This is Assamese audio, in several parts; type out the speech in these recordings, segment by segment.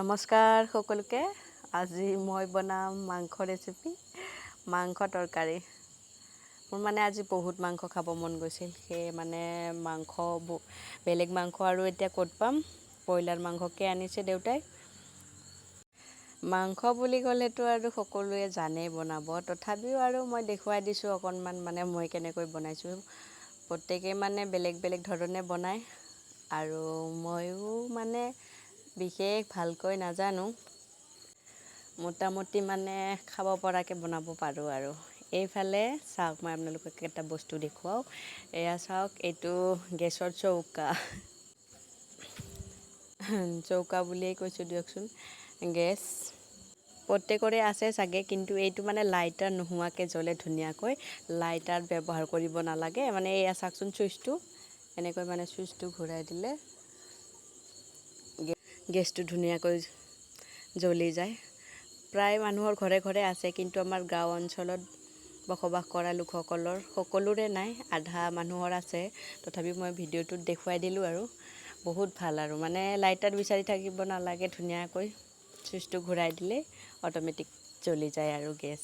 নমস্কাৰ সকলোকে। আজি মই বনাম মাংস ৰেচিপি, মাংস তৰকাৰী। মোৰ মানে আজি বহুত মাংস খাব মন গৈছিল, সেই মানে বেলেগ মাংস আৰু এতিয়া ক'ত পাম, ব্ৰইলাৰ মাংসকে আনিছে দেউতাই। মাংস বুলি ক'লেতো আৰু সকলোৱে জানেই বনাব, তথাপিও আৰু মই দেখুৱাই দিছোঁ অকণমান, মানে মই কেনেকৈ বনাইছোঁ। প্ৰত্যেকেই মানে বেলেগ বেলেগ ধৰণে বনায় আৰু ময়ো মানে বিশেষ ভালকৈ নাজানো, মোটামুটি মানে খাব পৰাকৈ বনাব পাৰোঁ আৰু। এইফালে চাওক, মই আপোনালোকক এটা বস্তু দেখুৱাওঁ। এয়া চাওক, এইটো গেছৰ চৌকা বুলিয়েই কৈছোঁ দিয়কচোন। গেছ প্ৰত্যেকৰে আছে চাগে, কিন্তু এইটো মানে লাইটাৰ নোহোৱাকৈ জ্বলে ধুনীয়াকৈ। লাইটাৰ ব্যৱহাৰ কৰিব নালাগে, মানে এয়া চাওকচোন চুইচটো, এনেকৈ মানে চুইচটো ঘূৰাই দিলে গেছটো ধুনীয়াকৈ জ্বলি যায়। প্ৰায় মানুহৰ ঘৰে ঘৰে আছে, কিন্তু আমাৰ গাঁও অঞ্চলত বসবাস কৰা লোকসকলৰ সকলোৰে নাই, আধা মানুহৰ আছে। তথাপিও মই ভিডিঅ'টোত দেখুৱাই দিলোঁ আৰু। বহুত ভাল আৰু, মানে লাইটাৰ বিচাৰি থাকিব নালাগে, ধুনীয়াকৈ চুইচটো ঘূৰাই দিলে অট'মেটিক জ্বলি যায় আৰু গেছ।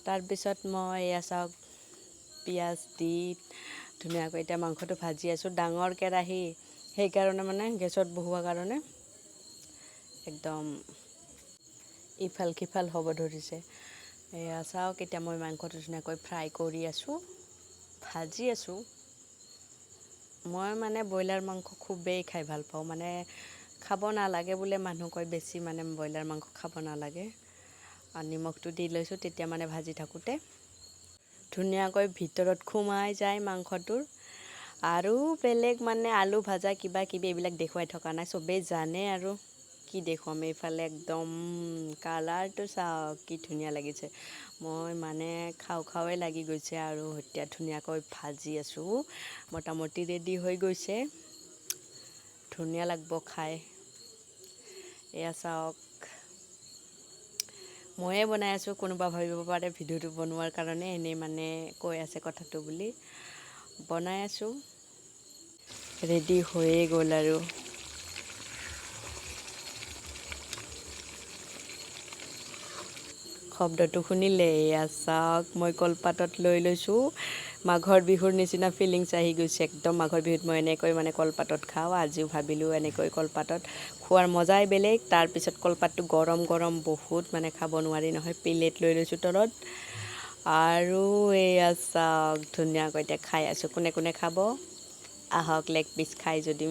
তাৰপিছত মই এয়া চাওক, পিঁয়াজ দি ধুনীয়াকৈ এতিয়া মাংসটো ভাজি আছোঁ। ডাঙৰ কেৰাহী, সেইকাৰণে মানে গেছত বহোৱাৰ কাৰণে একদম ইফাল সিফাল হ'ব ধৰিছে। এয়া চাওক, এতিয়া মই মাংসটো ধুনীয়াকৈ ফ্ৰাই কৰি আছোঁ, ভাজি আছোঁ। মই মানে ব্ৰইলাৰ মাংস খুবেই খাই ভাল পাওঁ, মানে খাব নালাগে বোলে মানুহ কয়, বেছি মানে ব্ৰইলাৰ মাংস খাব নালাগে। নিমখটো দি লৈছোঁ, তেতিয়া মানে ভাজি থাকোঁতে ধুনীয়াকৈ ভিতৰত সোমাই যায় মাংসটোৰ। আৰু বেলেগ মানে আলু ভাজা কিবা কিবি এইবিলাক দেখুৱাই থকা নাই, চবেই জানে আৰু কি দেখুৱাম। এইফালে একদম কালাৰটো চাওক, কি ধুনীয়া লাগিছে। মই মানে খাওঁৱে লাগি গৈছে আৰু এতিয়া ধুনীয়াকৈ ভাজি আছোঁ। মোটামুটি ৰেডি হৈ গৈছে, ধুনীয়া লাগিব খাই। এয়া চাওক, ময়ে বনাই আছোঁ। কোনোবা ভাবিব পাৰে ভিডিঅ'টো বনোৱাৰ কাৰণে এনেই মানে কৈ আছে কথাটো বুলি। বনাই আছোঁ, ৰেডি হৈয়ে গ'ল আৰু। শব্দটো শুনিলে, এয়া চাওক, মই কলপাতত লৈ লৈছোঁ। মাঘৰ বিহুৰ নিচিনা ফিলিংছ আহি গৈছে একদম। মাঘৰ বিহুত মই এনেকৈ মানে কলপাতত খাওঁ, আজিও ভাবিলোঁ এনেকৈ কলপাতত খোৱাৰ মজাই বেলেগ। তাৰপিছত কলপাতটো গৰম গৰম, বহুত মানে খাব নোৱাৰি নহয়। প্লেট লৈ লৈছোঁ তলত, আৰু এয়া চাওক ধুনীয়াকৈ এতিয়া খাই আছোঁ। কোনে কোনে খাব আহক, লেগ পিচ খাই যদি।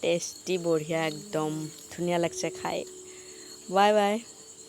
টেষ্টি, বঢ়িয়া, একদম ধুনীয়া লাগছে খাই। Bye bye.